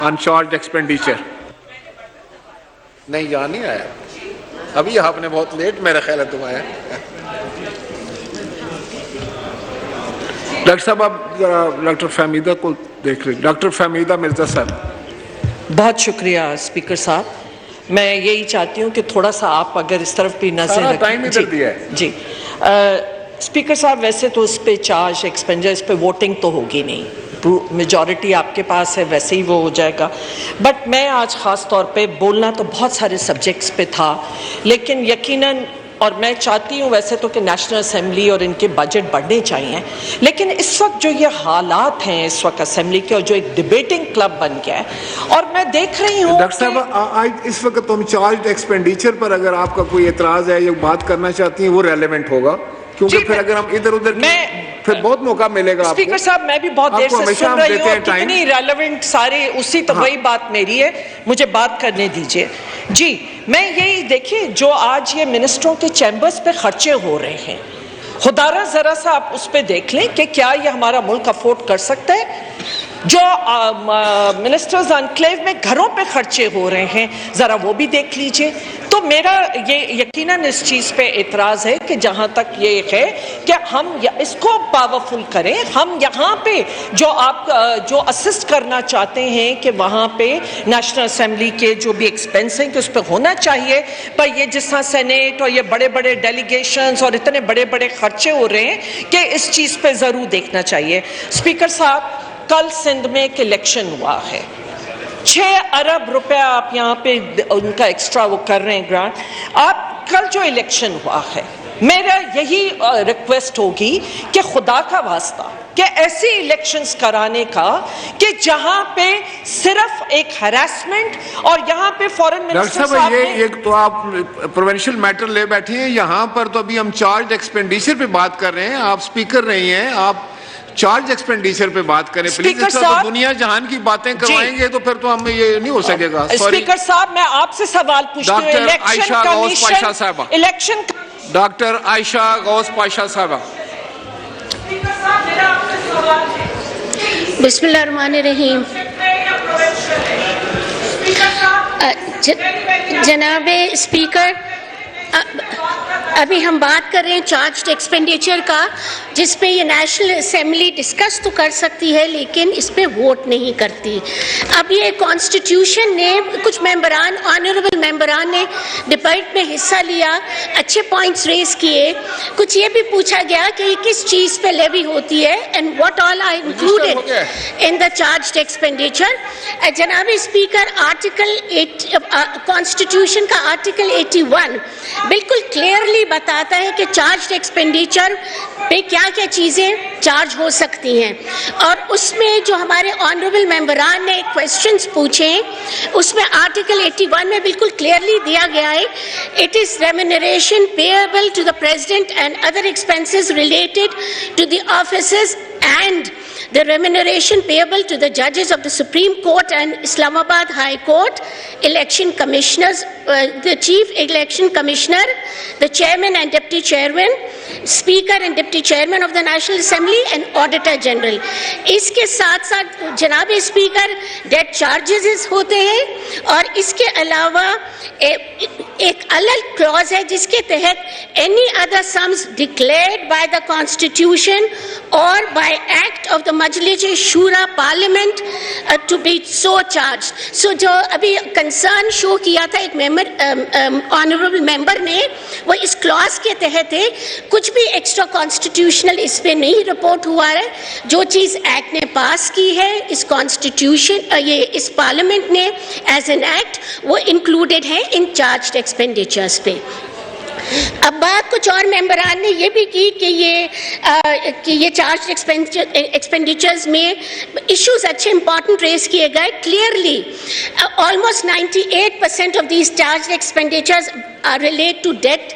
uncharged expenditure. نہیں یہاں نہیں آیا ابھی, آپ نے بہت لیٹ میرا خیال ہے تم آیا. ڈاکٹر صاحب آپ ڈاکٹر فہمیدہ کو دیکھ رہے. ڈاکٹر فہمیدہ مرزا صاحب. بہت شکریہ اسپیکر صاحب. میں یہی چاہتی ہوں کہ تھوڑا سا آپ اگر اس طرف بھی نظر رکھیں. ٹائم ادھر دیا ہے. جی اسپیکر صاحب, ویسے تو اس پہ چارج ایکسپینڈر اس پہ ووٹنگ تو ہوگی نہیں, میجورٹی آپ کے پاس ہے, ویسے ہی وہ ہو جائے گا. بٹ میں آج خاص طور پہ بولنا تو بہت سارے سبجیکٹس پہ تھا, لیکن یقیناً اور میں چاہتی ہوں ویسے تو کہ نیشنل اسمبلی اور ان کے بجٹ بڑھنے چاہیے, لیکن اس وقت جو یہ حالات ہیں اس وقت اسمبلی کے, اور جو ایک ڈبیٹنگ کلب بن گیا ہے, اور میں دیکھ رہی ہوں ڈاکٹر صاحب اس وقت تم چارجڈ ایکسپینڈیچر پر اگر آپ کا کوئی اعتراض ہے یا بات کرنا چاہتی ہیں وہ ریلیونٹ ہوگا, کیونکہ پھر اگر ہم ادھر ادھر پھر بہت موقع ملے گا آپ کو. اسپیکر صاحب میں بھی بہت دیر سے سن رہی ہوں, کتنی ریلیونٹ سارے اسی تو وہی بات میری ہے, مجھے بات کرنے دیجئے. جی میں یہی دیکھیے جو آج یہ منسٹروں کے چیمبرز پہ خرچے ہو رہے ہیں, خدارہ ذرا سا آپ اس پہ دیکھ لیں کہ کیا یہ ہمارا ملک افورڈ کر سکتا ہے. جو منسٹرز انکلیو میں گھروں پہ خرچے ہو رہے ہیں ذرا وہ بھی دیکھ لیجئے. تو میرا یہ یقیناً اس چیز پہ اعتراض ہے کہ جہاں تک یہ ہے کہ ہم اس کو پاورفل کریں, ہم یہاں پہ جو آپ جو اسسٹ کرنا چاہتے ہیں کہ وہاں پہ نیشنل اسمبلی کے جو بھی ایکسپینس ہیں کہ اس پہ ہونا چاہیے, پر یہ جس طرح سینیٹ اور یہ بڑے بڑے ڈیلیگیشنز اور اتنے بڑے بڑے خرچے ہو رہے ہیں کہ اس چیز پہ ضرور دیکھنا چاہیے. اسپیکر صاحب کل سندھ میں ایک الیکشن ہوا ہے, 6 ارب روپے آپ یہاں پہ ان کا ایکسٹرا وہ کر رہے ہیں گرانٹ. آپ کل جو الیکشن ہوا ہے, میرا یہی ریکویسٹ ہوگی کہ خدا کا واسطہ کہ ایسی الیکشنز کرانے کا کہ جہاں پہ صرف ایک ہراسمنٹ اور یہاں پہ فورن منسٹر صاحب نے یہ تو آپ پروونشل میٹر لے بیٹھے ہیں, یہاں پر تو ابھی ہم چارج ایکسپینڈیچر پہ بات کر رہے ہیں, آپ اسپیکر رہی ہیں, آپ چارج ایکسپینڈیچر پہ بات کریں پلیز. اس طرح دنیا جہان کی باتیں کروائیں گے تو پھر تو ہمیں یہ نہیں ہو سکے گا. اسپیکر صاحب میں آپ سے سوال پوچھتی ہوں, ڈاکٹر عائشہ غوث پاشا صاحبہ, ڈاکٹر عائشہ غوث پاشا صاحبہ. بسم اللہ الرحمن الرحیم. جناب اسپیکر, ابھی ہم بات کر رہے ہیں چارجڈ ایکسپینڈیچر کا, جس پہ یہ نیشنل اسمبلی ڈسکس تو کر سکتی ہے لیکن اس پہ ووٹ نہیں کرتی. اب یہ کانسٹیٹیوشن نے کچھ ممبران, آنریبل ممبران نے ڈبیٹ میں حصہ لیا, اچھے پوائنٹس ریز کیے. کچھ یہ بھی پوچھا گیا کہ یہ کس چیز پہ لیوی ہوتی ہے and what all are included in the charged expenditure. جناب اسپیکر, کانسٹیٹیوشن کا آرٹیکل 81 بالکل کلیئرلی بتاتا ہے کہ چارجڈ ایکسپینڈیچر پہ کیا کیا چیزیں چارج ہو سکتی ہیں, اور اس میں جو ہمارے آنریبل ممبران نے کویسچنز پوچھے اس میں آرٹیکل 81 میں بالکل کلیئرلی دیا گیا ہے, it is remuneration payable to the president and other expenses related to the offices and the remuneration payable to the judges of the Supreme Court and Islamabad High Court, election commissioners, the chief election commissioner, the chairman and deputy chairman, speaker and deputy chairman of the National Assembly and auditor general. اس کے ساتھ ساتھ جناب speaker date charges ہوتے ہیں, اور اس کے علاوہ ایک الگ کلوز ہے جس کے تحت any other sums declared by the constitution or by act of the Majlis Shura parliament to be so charge. So جو ابھی کنسرن شو کیا تھا ایک ممبر, آنریبل ممبر نے, وہ اس کلاس کے تحت ہے. کچھ بھی ایکسٹرا کانسٹیٹیوشنل اس پہ نہیں رپورٹ ہوا ہے. جو چیز ایکٹ نے پاس کی ہے اس کانسٹیٹیوشن یہ اس پارلیمنٹ نے ایز این ایکٹ, وہ انکلوڈیڈ ہے ان چارجڈ ایکسپینڈیچرز پہ. اب بات کچھ اور ممبران نے یہ بھی کی کہ یہ چارج ایکسپینڈیچرز میں ایشوز اچھے امپورٹنٹ ریز کیے گئے. Clearly almost 98% of these charged expenditures are related to debt